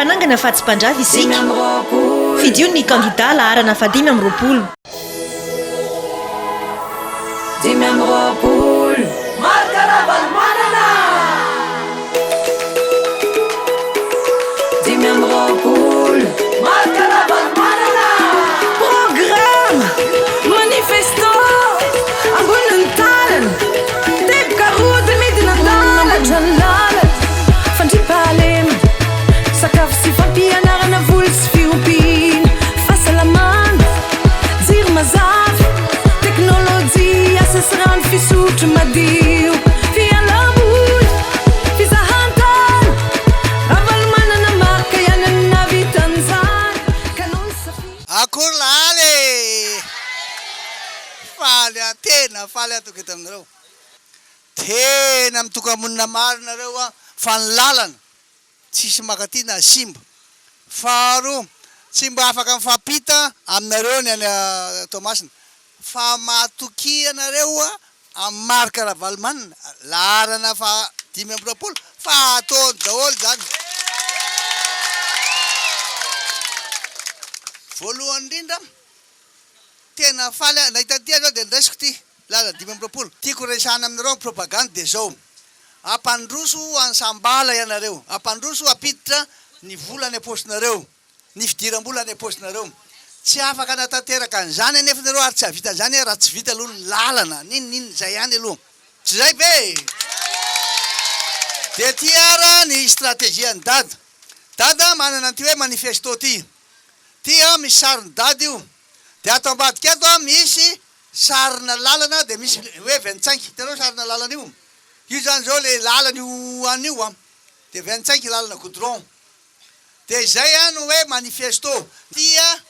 fanangana fa tsy mpandrava isika fidio ny kandida laharana fa 5 Programme manifesto amboniny talana teboka rody midina talana fandrimpalema sakafo sy fampianarana voly sy fiompiana fahasalamana jiro mazava teknôlôjia asa sy rano fisotro madio fialamoly fizahantany ravalymanana marika ianana vitan'izany kanony safia akory lahaly faly tena faly atoka eto aminareo tena mitoka amonina marinareo a fa ny lalana tsisy makatina simba faharoa tsy mba afaka mifampita aminareo ny any Tomasina fa matoki anareo a amin'ny marika Ravalomanana laharana fa 5 fa ataony daholo zany voalohany indrindra tena faly nahitatia zao dia ndraisiko ty lala 5 tiako resana aminareo propagande dia zao ampandroso ansambala ianareo ampandroso apiditra ny volany apostinareo ny fidiram-bola ny apostinareo tsy afaka natateraka an'izany anefa nareo ary tsy havita zany raha tsy vita aloha ny lalana ninonino zay ihany aloha tsy zay be dia ty ara ny stratégiany dada manana ty hoe manifesto tia misy sariny dady io dia ato ambadika ato a misy sarina lalana dia misy hoe 25 hitanao sarina lalana io io zany zao le lalana io an'io a dia 25 lalana goudron dia zay a no hoe manifesto tia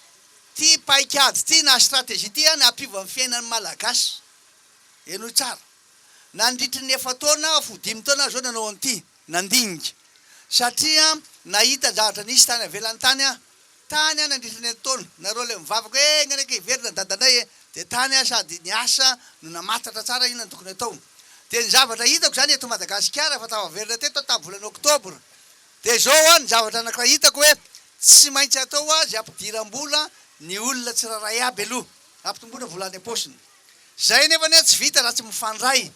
ty paikady ty na stratégie ty a ny ampivo amin'ny fiainan'ny malagasy eno tsara nandritry ny 4 taona fo 5 taona zao nanao an'ity nandiniky satria nahita zavatra nisy tany avelan'ny tany a tany a nandritry ny taona nareo le mivavaka hoe nganaiky verina dadanay dia tany a sady ny asa no namatatra tsara ino ny tokony atao dia ny zavatra hitako zany eto Madagasikara fa tavaverina teto tamin'ny volana oktobra dia zao a ny zavatra anakira hitako hoe tsy maintsy atao a zay ampidiram-bola ny olona tsy raharay aby aloha ampitomboana volany aposiny zay nefa ny tsy vita raha tsy mifandray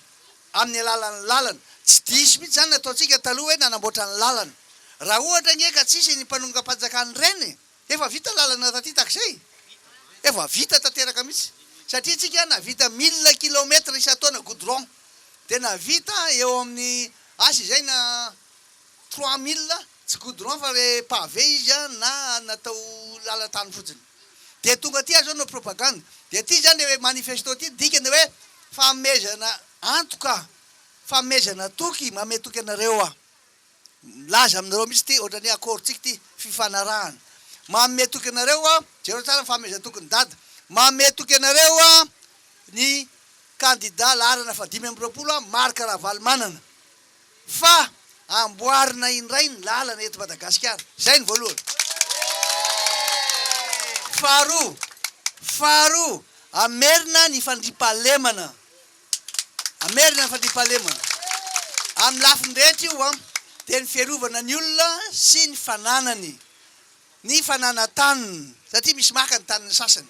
amin'ny alalan'ny lalana tsy diso mihitsy zany nataontsika taloha hoe nanamboatra ny lalana raha ohatra ngeka tsisy ny mpanonga-panjakany reny efa vita lalana taty takizay efa vita tanteraka mihitsy satria tsika navita 1000 kilometra isa-taona goudron dia navita eo amin'ny asy izay na 3000 tsy goudron fa le pavé izy a na natao lalatany fotsiny dia tonga ty zao no propagande dia ty zany le manifesto ty dikany hoe famezana antoka famezana toky mametoky anareo a laza aminareo mihitsy ty ohatrany akôrotsika ty fifanarahana mametoky anareo a zero tsara famezana toky ny dada mametoky anareo a ny kandida laharana fa 5 a marika Ravalomanana fa amboarina indray ny lalana eto Madagasikara zay ny voalohany faharoa amerina ny fandrimpahalemana amin'ny lafiny rehetra io a dia ny fiarovana ny olona sy ny fananany ny fananantaniny satria misy maka ny taniny sasany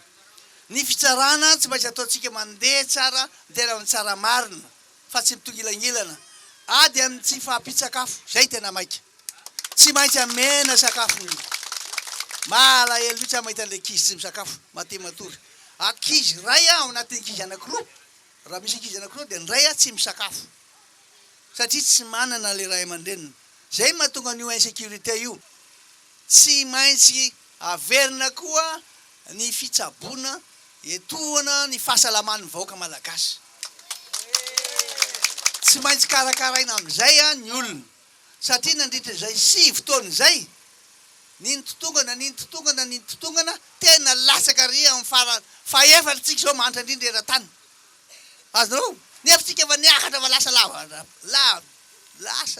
ny fitsarana tsy maintsy ataontsika mandeha tsara tena amin'ny tsara marina fa tsy mitongilangilana ady amin'ny tsy fahampitsakafo zay tena maika tsy maintsy amena sakafo malahelo mihitsy a mahita an'le kizy tsy misakafo matematory akizy ray a ao anatin'ny kizy anakiroa raha misy ankizy anakiroa dia ny ray a tsy misakafo satria tsy manana le ray aman-drenina zay mahatonga an'io insécurité io tsy maintsy averina koa ny fitsaboana etoana ny fahasalaman'ny vahoaka malagasy tsy maintsy karakaraina amin'izay a ny olona satria nandritra zay 7 taona zay nintotongana tena lasaka ry amin'ny fa efatra tsika zao mahantra indrindra era-tany azonareo nefa tsika efa niakatra fa lasa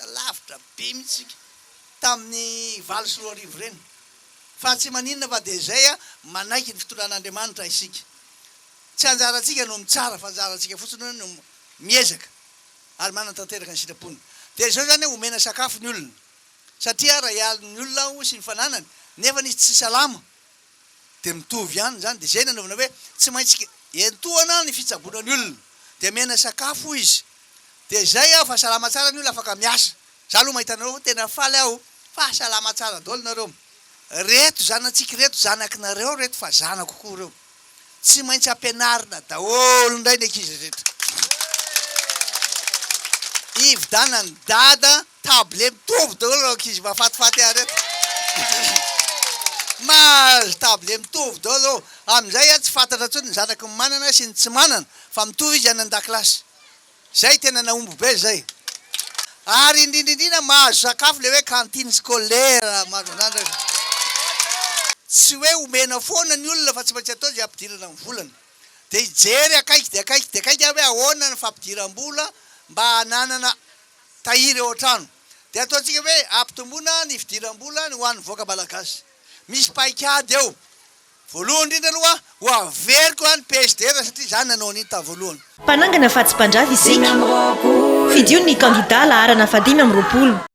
lavitra be mihitsika tamin'ny 24 reny fa tsy maninona fa dia zay a manaiky ny fitondran'Andriamanitra isika tsy anjaratsika no mitsara fa anjaratsika fotsiny no miezaka ary manana tanteraka ny sitrapony dia zao zany omena sakafo ny olona satria raha ialony olona o sy ny fananany nefa nisy tsy salama de mitovy ihany zany de zay nanaovana hoe tsy maintsy entoana ny fitsabonany olona de mena sakafo izy de zay a fahasalama tsara ny olona afaka miasa za aloha mahitanareo tena faly aho fahasalama tsara daholo nareo reto zanatsika reto zanakinareo reto fa zana kokoa reo tsy maintsy ampianarina daholo indray ny ankizy rehetra ividanany dada table mitovy daholo reo ankizy mahafatifaty ah reto mazo table mitovy daholo am'izay a tsy fantatra ntsony ny zanaky ny manana sy ny tsy manana fa mitovy izy any an-dakilasy zay tena naombo be zay ary indrindrindrina mahazo sakafo le hoe cantine scolaire mazo anandra tsy hoe omena foana ny olona fa tsy maintsy atao zay ampidirana ny volana de ijery akaiky de akaiky de akaiky hoe ahoana ny fampidiram-bola mba hananana tahiry eo an-trano de ataontsika hoe ampitombona ny fidiram-bola ny hoan'ny voaka malagasy misy paikady eo voalohany indrindra aloha ho averiko any PSD satria zany nanao an'iny ta voalohany mpanangana fa tsy mpandrava isika fidio ny kandida laharana 5